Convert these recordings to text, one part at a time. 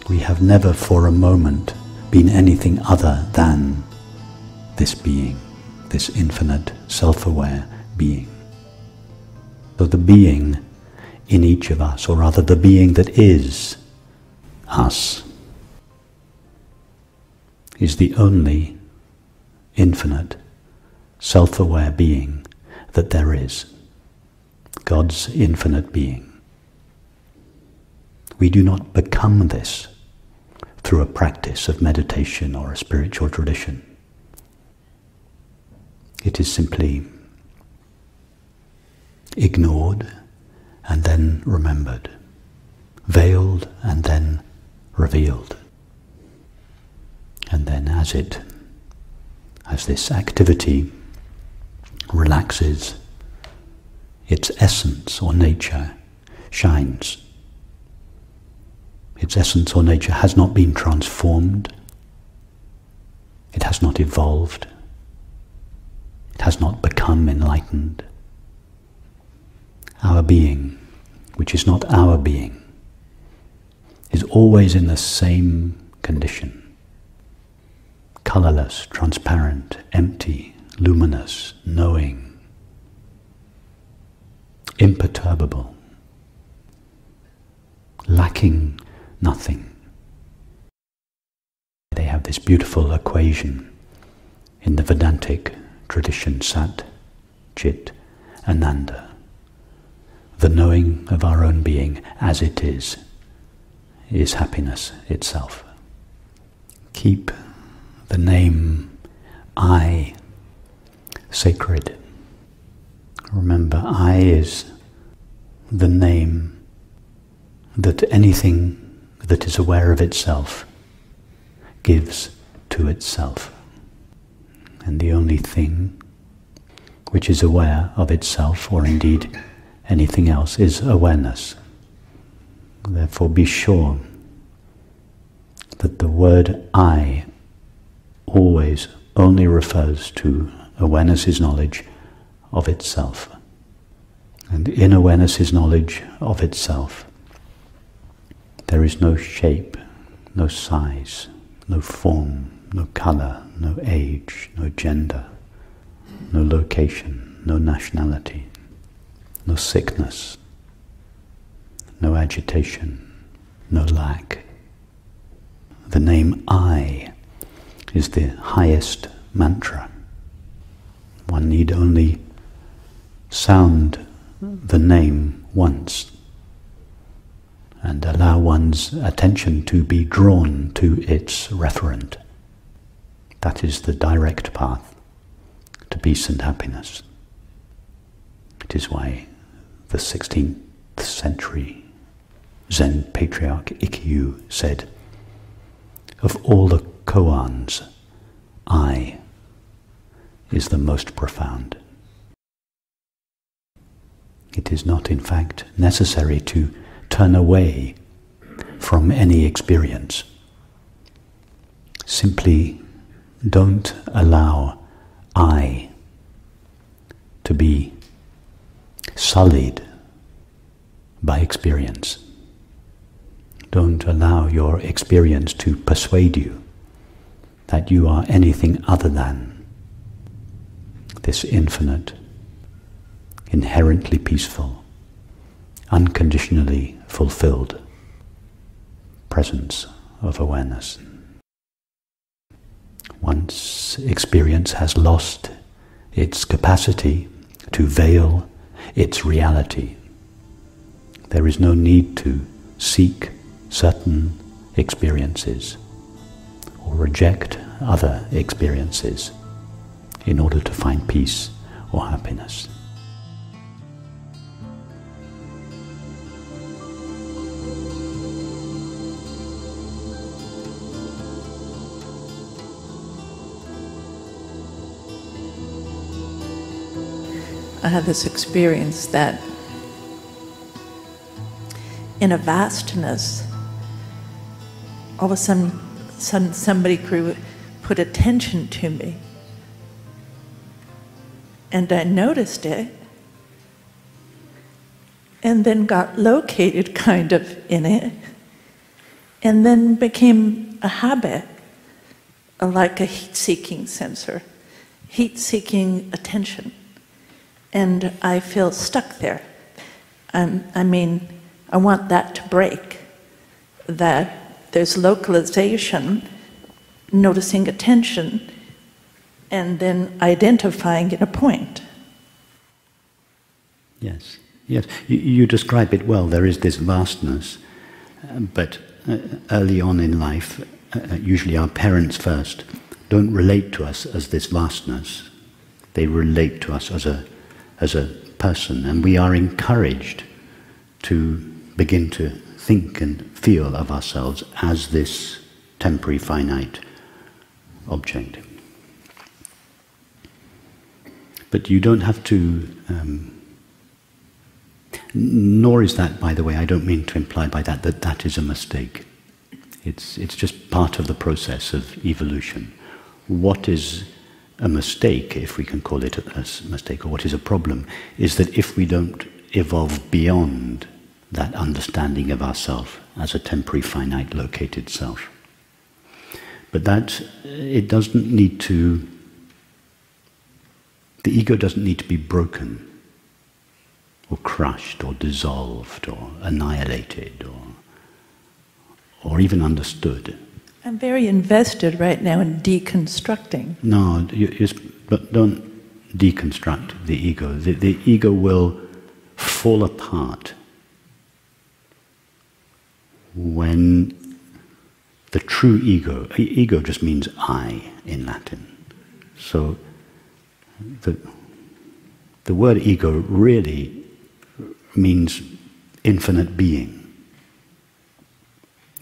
We have never for a moment been anything other than this being, this infinite, self-aware being. So the being in each of us, or rather the being that is us, is the only infinite, self-aware being that there is. God's infinite being. We do not become this through a practice of meditation or a spiritual tradition. It is simply ignored and then remembered, veiled and then revealed. And then as this activity relaxes, its essence or nature shines. Its essence or nature has not been transformed. It has not evolved. It has not become enlightened. Our being, which is not our being, is always in the same condition. Colorless, transparent, empty, luminous, knowing, imperturbable, lacking nothing. They have this beautiful equation in the Vedantic tradition, Sat, Chit, Ananda. The knowing of our own being as it is happiness itself. Keep the name I sacred. Remember, I is the name that anything that is aware of itself gives to itself. And the only thing which is aware of itself, or indeed anything else, is awareness. Therefore be sure that the word I always only refers to awareness's knowledge of itself. And in awareness's knowledge of itself, there is no shape, no size, no form, no color, no age, no gender, no location, no nationality, no sickness, no agitation, no lack. The name I is the highest mantra. One need only sound the name once and allow one's attention to be drawn to its referent. That is the direct path to peace and happiness. It is why the 16th century Zen patriarch Ikkyu said, "Of all the koans, I is the most profound." It is not, in fact, necessary to turn away from any experience. Simply don't allow I to be sullied by experience. Don't allow your experience to persuade you that you are anything other than this infinite, inherently peaceful, unconditionally fulfilled presence of awareness. Once experience has lost its capacity to veil its reality, there is no need to seek certain experiences or reject other experiences in order to find peace or happiness. I had this experience that in a vastness, all of a sudden somebody put attention to me. And I noticed it, and then got located kind of in it. and then became a habit, like a heat-seeking sensor, heat-seeking attention. And I feel stuck there. I mean, I want that to break, that there's localization, noticing attention, and then identifying at a point. Yes, yes. You describe it well. There is this vastness, but early on in life, usually our parents first don't relate to us as this vastness. They relate to us as a person, and we are encouraged to begin to think and feel of ourselves as this temporary, finite object. But you don't have to, nor is that, by the way, I don't mean to imply by that that is a mistake. It's just part of the process of evolution. What is a mistake, if we can call it a mistake, or what is a problem, is that if we don't evolve beyond that understanding of ourself as a temporary, finite, located self. But that, it doesn't need to, the ego doesn't need to be broken, or crushed, or dissolved, or annihilated, or even understood. I'm very invested right now in deconstructing. No, but don't deconstruct the ego. The ego will fall apart when the true ego just means I in Latin. So the word ego really means infinite being.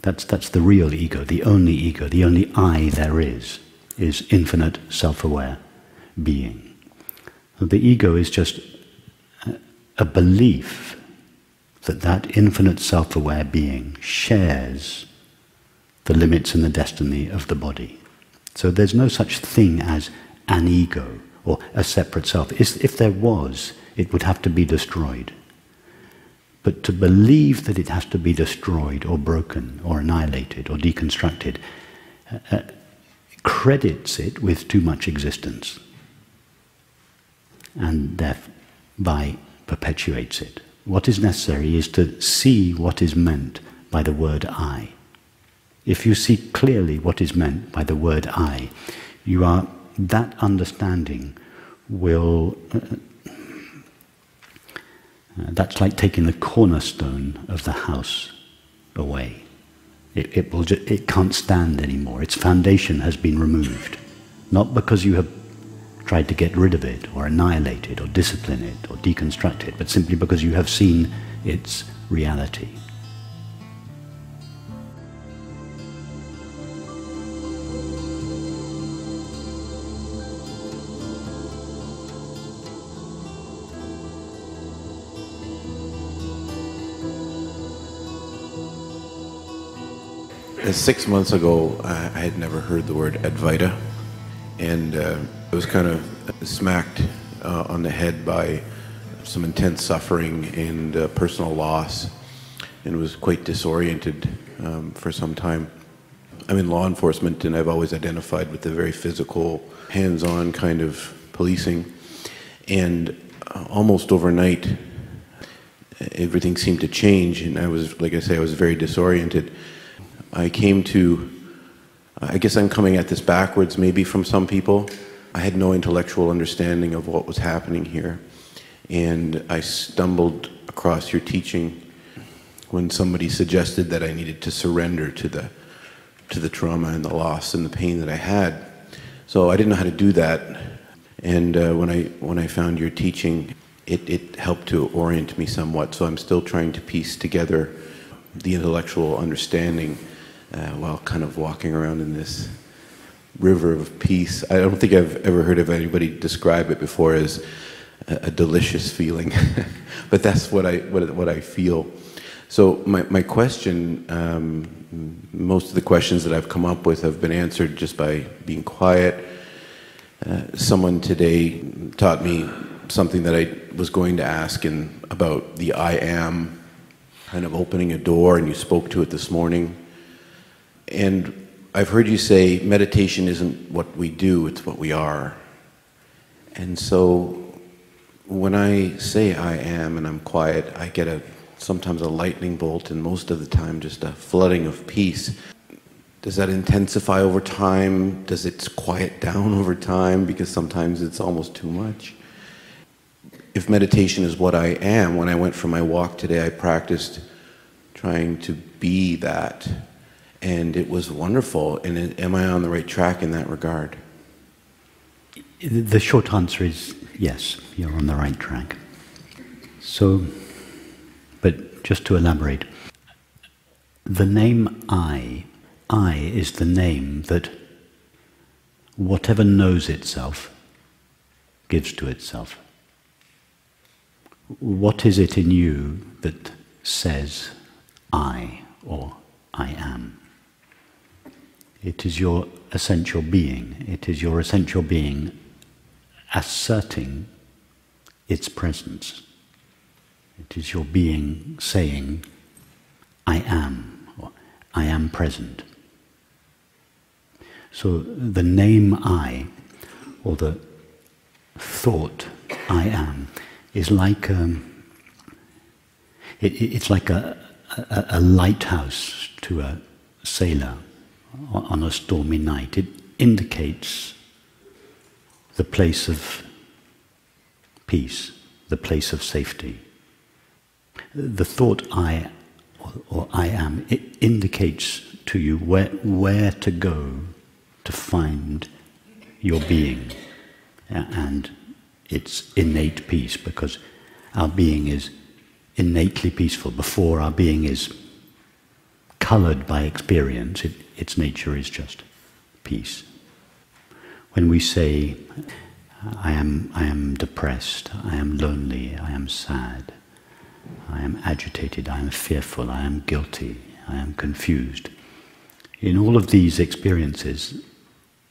That's the real ego, the only I there is infinite self-aware being. So the ego is just a belief that infinite self-aware being shares the limits and the destiny of the body. So there's no such thing as an ego or a separate self. If there was, it would have to be destroyed. But to believe that it has to be destroyed or broken or annihilated or deconstructed credits it with too much existence and thereby perpetuates it. What is necessary is to see what is meant by the word I. If you see clearly what is meant by the word I, that understanding will... that's like taking the cornerstone of the house away. It can't stand anymore. Its foundation has been removed. Not because you have tried to get rid of it, or annihilate it, or discipline it, or deconstruct it, but simply because you have seen its reality. Six months ago, I had never heard the word Advaita, and I was kind of smacked on the head by some intense suffering and personal loss, and was quite disoriented for some time. I'm in law enforcement, and I've always identified with the very physical, hands-on kind of policing, and almost overnight, everything seemed to change, and I was, like I say, I was very disoriented. I came to, I guess I'm coming at this backwards maybe from some people. I had no intellectual understanding of what was happening here. And I stumbled across your teaching when somebody suggested that I needed to surrender to the trauma and the loss and the pain that I had. So I didn't know how to do that. And when I found your teaching, it helped to orient me somewhat. So I'm still trying to piece together the intellectual understanding while kind of walking around in this river of peace. I don't think I've ever heard of anybody describe it before as a delicious feeling, but that's what I feel. So my question, most of the questions that I've come up with have been answered just by being quiet. Someone today taught me something that I was going to ask about the I am, kind of opening a door, and you spoke to it this morning. And I've heard you say meditation isn't what we do, it's what we are. And so when I say I am and I'm quiet, I get sometimes a lightning bolt, and most of the time just a flooding of peace. Does that intensify over time? Does it quiet down over time? Because sometimes it's almost too much. If meditation is what I am, when I went for my walk today, I practiced trying to be that. And it was wonderful. And am I on the right track in that regard? The short answer is yes, you're on the right track. So, but just to elaborate, the name I is the name that whatever knows itself gives to itself. What is it in you that says I or I am? It is your essential being. It is your essential being asserting its presence. It is your being saying, I am, or I am present. So the name I, or the thought I am, is like it's like a lighthouse to a sailor on a stormy night. It indicates the place of peace, the place of safety. The thought I, or I am, it indicates to you where to go to find your being and its innate peace, because our being is innately peaceful. Before our being is colored by experience, its nature is just peace. When we say, I am depressed, I am lonely, I am sad, I am agitated, I am fearful, I am guilty, I am confused. In all of these experiences,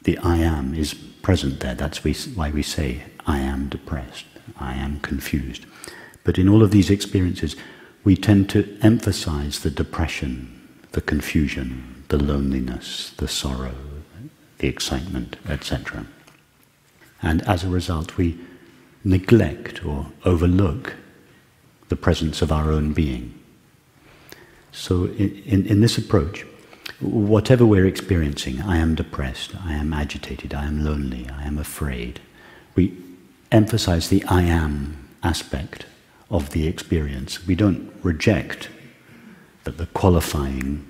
the I am is present there. That's why we say, I am depressed, I am confused. But in all of these experiences, we tend to emphasize the depression, the confusion, the loneliness, the sorrow, the excitement, etc. And as a result, we neglect or overlook the presence of our own being. So in this approach, whatever we're experiencing, I am depressed, I am agitated, I am lonely, I am afraid, we emphasize the I am aspect of the experience. We don't reject the qualifying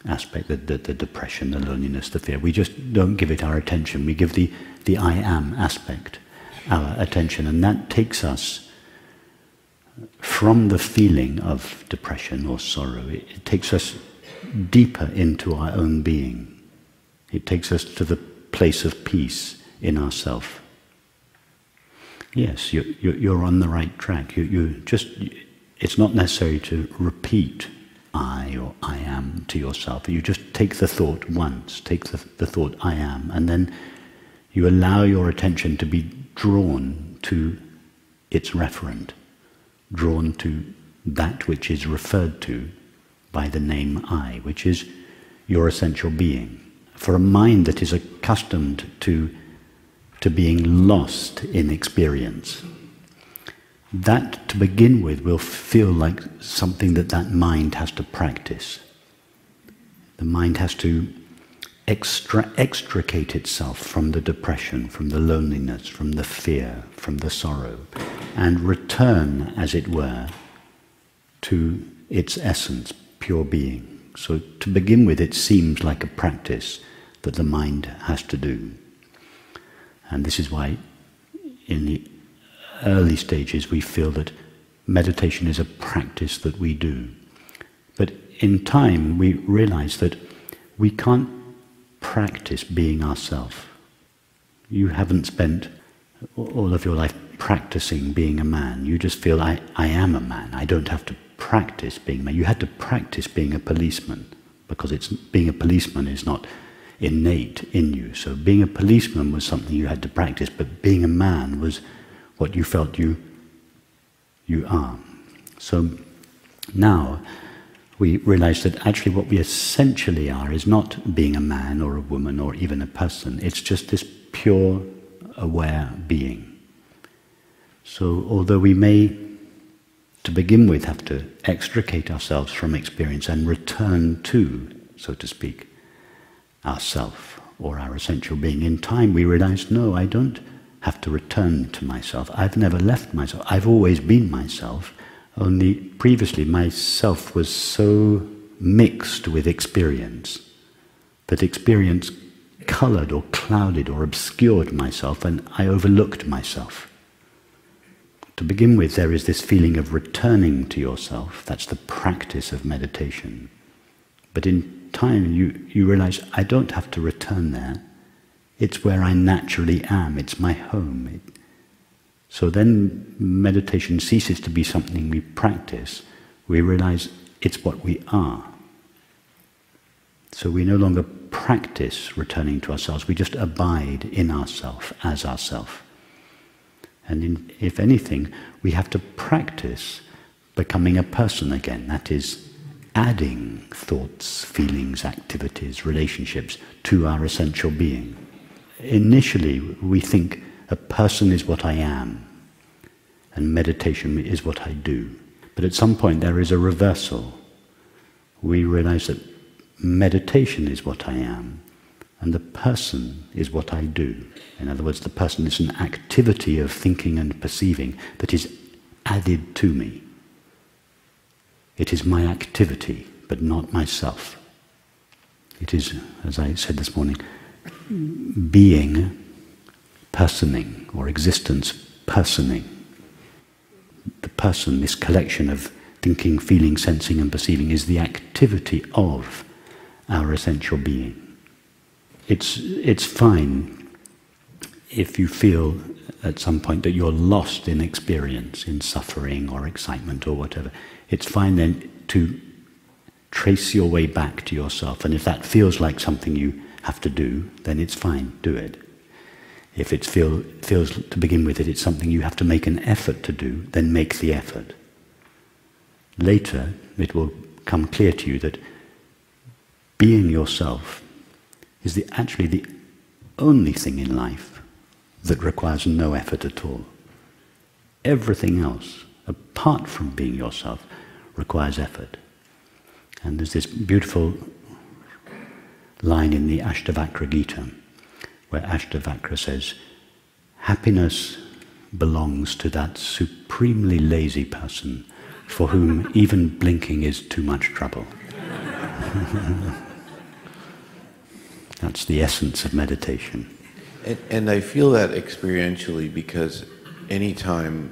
aspect, the depression, the loneliness, the fear. We just don't give it our attention. We give the I am aspect our attention, and that takes us from the feeling of depression or sorrow. It takes us deeper into our own being. It takes us to the place of peace in ourself. Yes, you're on the right track. It's not necessary to repeat I or I am to yourself. You just take the thought once, take the thought I am, and then you allow your attention to be drawn to its referent, drawn to that which is referred to by the name I, which is your essential being. For a mind that is accustomed to being lost in experience, that to begin with will feel like something that mind has to practice. The mind has to extricate itself from the depression, from the loneliness, from the fear, from the sorrow, and return, as it were, to its essence, pure being. So to begin with, it seems like a practice that the mind has to do. And this is why in the early stages we feel that meditation is a practice that we do. But in time we realize that we can't practice being ourselves. You haven't spent all of your life practicing being a man. You just feel, I am a man. I don't have to practice being a man. You had to practice being a policeman, because being a policeman is not innate in you. So being a policeman was something you had to practice, but being a man was what you felt you are. So now we realize that actually what we essentially are is not being a man or a woman or even a person. It's just this pure, aware being. So although we may, to begin with, have to extricate ourselves from experience and return to, so to speak, ourself or our essential being, in time we realize, no, I don't have to return to myself. I've never left myself. I've always been myself. Only previously myself was so mixed with experience that experience colored or clouded or obscured myself, and I overlooked myself. To begin with, there is this feeling of returning to yourself. That's the practice of meditation. But in time you realize, I don't have to return there. It's where I naturally am. It's my home. So then meditation ceases to be something we practice. We realize it's what we are. So we no longer practice returning to ourselves. We just abide in ourself, as ourself. And if anything, we have to practice becoming a person again. That is, adding thoughts, feelings, activities, relationships to our essential being. Initially, we think a person is what I am, and meditation is what I do. But at some point there is a reversal. We realize that meditation is what I am, and the person is what I do. In other words, the person is an activity of thinking and perceiving that is added to me. It is my activity, but not myself. It is, as I said this morning, being personing, or existence personing. The person, this collection of thinking, feeling, sensing and perceiving, is the activity of our essential being. It's fine if you feel at some point that you're lost in experience, in suffering or excitement or whatever. It's fine then to trace your way back to yourself, and if that feels like something you have to do, then it's fine, do it. If it feels to begin with it's something you have to make an effort to do, then make the effort. Later it will come clear to you that being yourself is actually the only thing in life that requires no effort at all. Everything else, apart from being yourself, requires effort. And there's this beautiful line in the Ashtavakra Gita, where Ashtavakra says, happiness belongs to that supremely lazy person for whom even blinking is too much trouble. That's the essence of meditation. And I feel that experientially, because anytime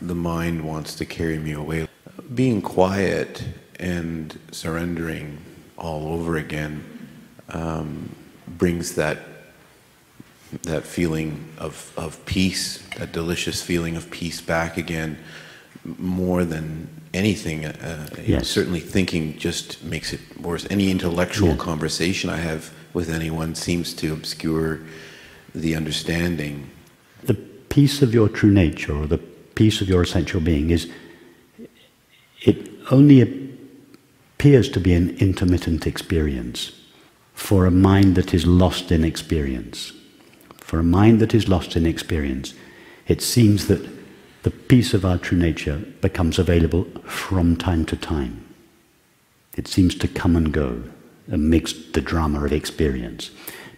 the mind wants to carry me away, being quiet and surrendering all over again brings that feeling of peace, that delicious feeling of peace back again, more than anything. Yes. Certainly thinking just makes it worse. Any intellectual conversation I have with anyone seems to obscure the understanding. The peace of your true nature, or the peace of your essential being, it only appears to be an intermittent experience for a mind that is lost in experience. For a mind that is lost in experience, it seems that the peace of our true nature becomes available from time to time. It seems to come and go amidst the drama of experience.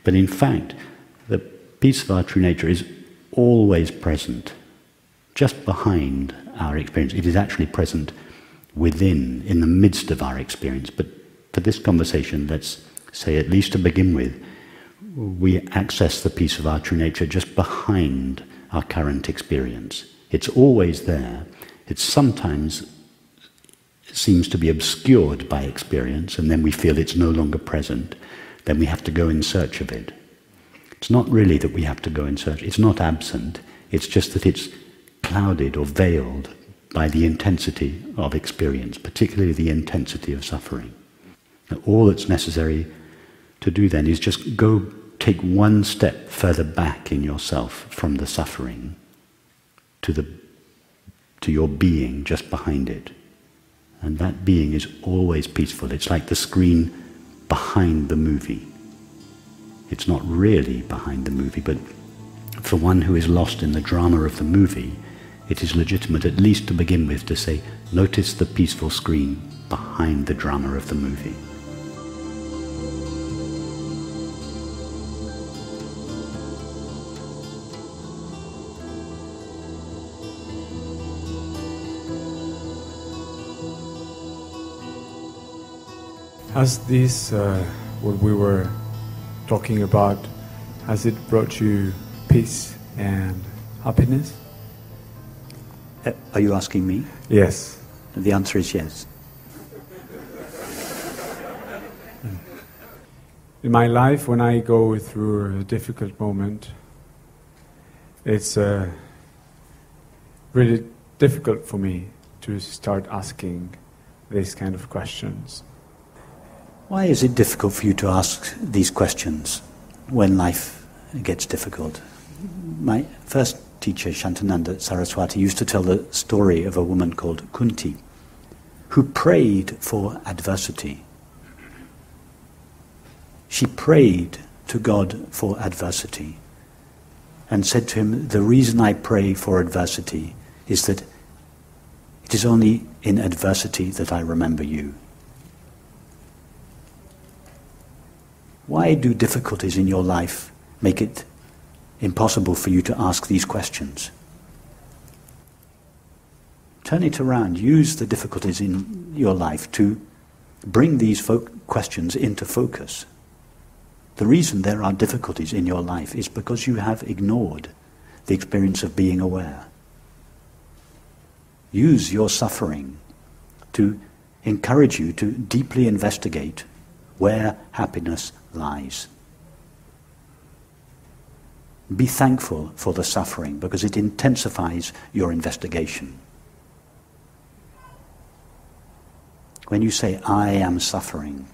But in fact, the peace of our true nature is always present, just behind our experience. It is actually present within, in the midst of our experience. But for this conversation, let's say, at least to begin with, we access the peace of our true nature just behind our current experience. It's always there. It sometimes seems to be obscured by experience, and then we feel it's no longer present. Then we have to go in search of it. It's not really that we have to go in search. It's not absent. It's just that it's clouded or veiled by the intensity of experience, particularly the intensity of suffering. Now, all that's necessary to do then is just take one step further back in yourself from the suffering to your being just behind it. And that being is always peaceful. It's like the screen behind the movie. It's not really behind the movie, but for one who is lost in the drama of the movie, it is legitimate, at least to begin with, to say, notice the peaceful screen behind the drama of the movie. Has this, what we were talking about, has it brought you peace and happiness? Are you asking me? Yes. The answer is yes. In my life, when I go through a difficult moment, it's really difficult for me to start asking these kind of questions. Why is it difficult for you to ask these questions when life gets difficult? My first teacher, Shantananda Saraswati, used to tell the story of a woman called Kunti, who prayed for adversity. She prayed to God for adversity and said to him, the reason I pray for adversity is that it is only in adversity that I remember you. Why do difficulties in your life make it impossible for you to ask these questions? Turn it around. Use the difficulties in your life to bring these questions into focus. The reason there are difficulties in your life is because you have ignored the experience of being aware. Use your suffering to encourage you to deeply investigate where happiness lies. Be thankful for the suffering because it intensifies your investigation. When you say, I am suffering,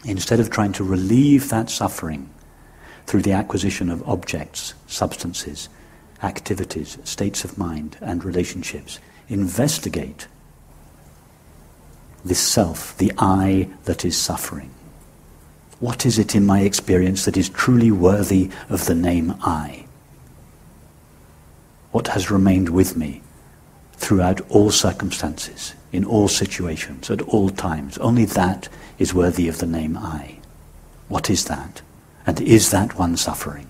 instead of trying to relieve that suffering through the acquisition of objects, substances, activities, states of mind, and relationships, investigate this self, the I that is suffering. What is it in my experience that is truly worthy of the name I? What has remained with me throughout all circumstances, in all situations, at all times? Only that is worthy of the name I. What is that? And is that one suffering?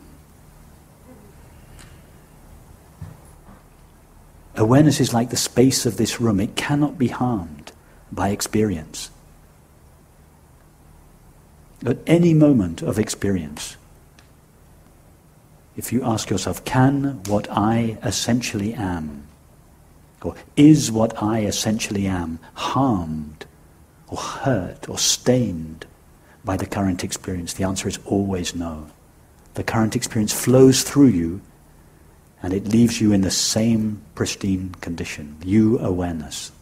Awareness is like the space of this room. It cannot be harmed by experience. At any moment of experience, if you ask yourself, can what I essentially am, or is what I essentially am harmed or hurt or stained by the current experience? The answer is always no. The current experience flows through you and it leaves you in the same pristine condition, you awareness.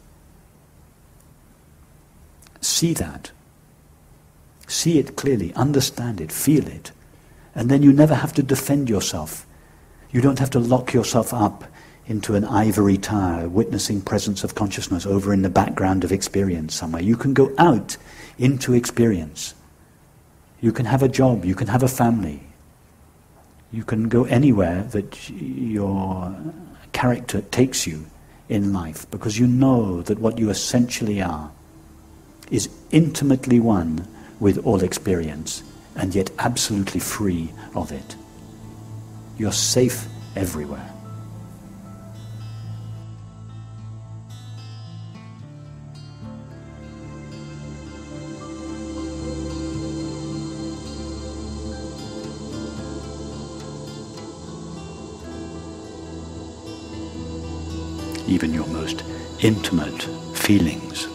See that. See it clearly, understand it, feel it, and then you never have to defend yourself. You don't have to lock yourself up into an ivory tower, witnessing presence of consciousness over in the background of experience somewhere. You can go out into experience. You can have a job, you can have a family. You can go anywhere that your character takes you in life, because you know that what you essentially are is intimately one with all experience, and yet absolutely free of it. You're safe everywhere. Even your most intimate feelings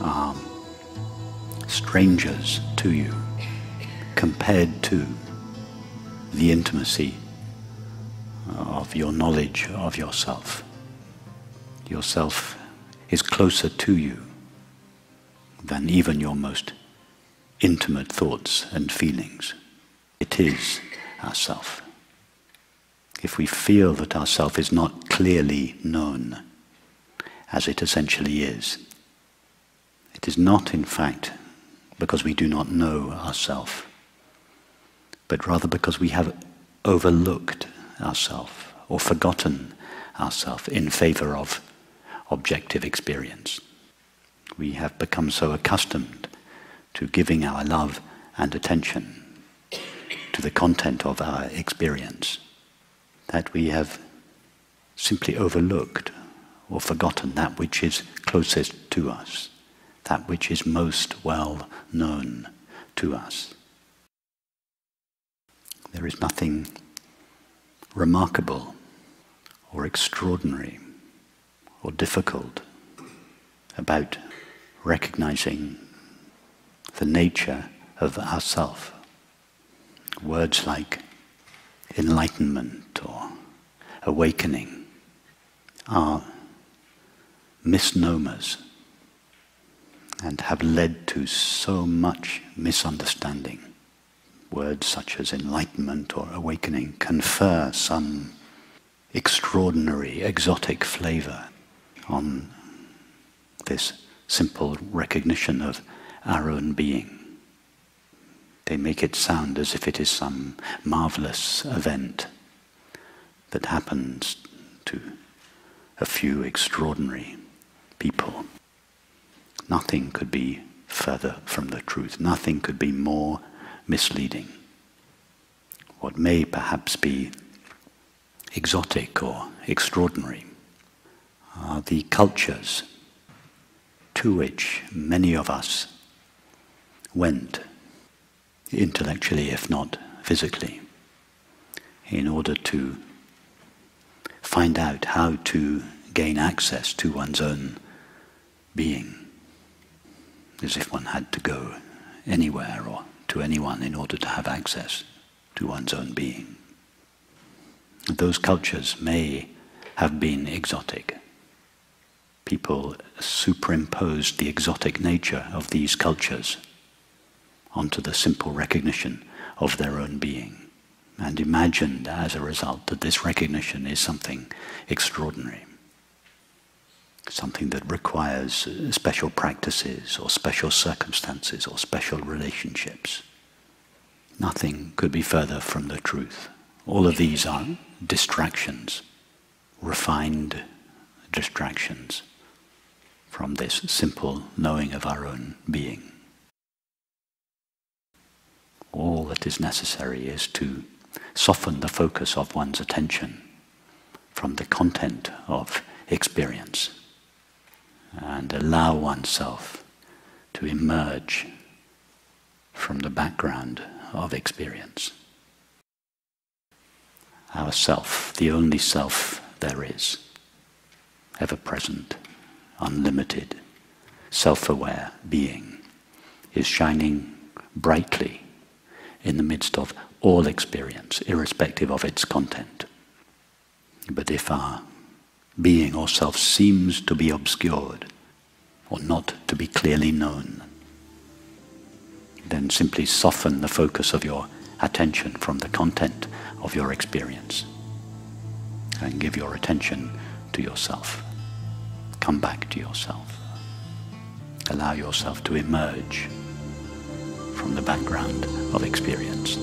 are strangers to you compared to the intimacy of your knowledge of yourself. Yourself is closer to you than even your most intimate thoughts and feelings. It is ourself. If we feel that ourself is not clearly known as it essentially is, It is not, in fact, because we do not know ourselves, but rather because we have overlooked ourselves or forgotten ourselves in favor of objective experience. We have become so accustomed to giving our love and attention to the content of our experience that we have simply overlooked or forgotten that which is closest to us, that which is most well known to us. There is nothing remarkable or extraordinary or difficult about recognizing the nature of ourself. Words like enlightenment or awakening are misnomers and have led to so much misunderstanding. Words such as enlightenment or awakening confer some extraordinary, exotic flavor on this simple recognition of our own being. They make it sound as if it is some marvelous event that happens to a few extraordinary people. Nothing could be further from the truth. Nothing could be more misleading. What may perhaps be exotic or extraordinary are the cultures to which many of us went, intellectually if not physically, in order to find out how to gain access to one's own being, as if one had to go anywhere or to anyone in order to have access to one's own being. Those cultures may have been exotic. People superimposed the exotic nature of these cultures onto the simple recognition of their own being, and imagined as a result that this recognition is something extraordinary, something that requires special practices or special circumstances or special relationships. Nothing could be further from the truth. All of these are distractions, refined distractions from this simple knowing of our own being. All that is necessary is to soften the focus of one's attention from the content of experience and allow oneself to emerge from the background of experience. Our self, the only self there is, ever-present, unlimited, self-aware being, is shining brightly in the midst of all experience, irrespective of its content. But if our being or self seems to be obscured or not to be clearly known, then simply soften the focus of your attention from the content of your experience and give your attention to yourself. Come back to yourself. Allow yourself to emerge from the background of experience.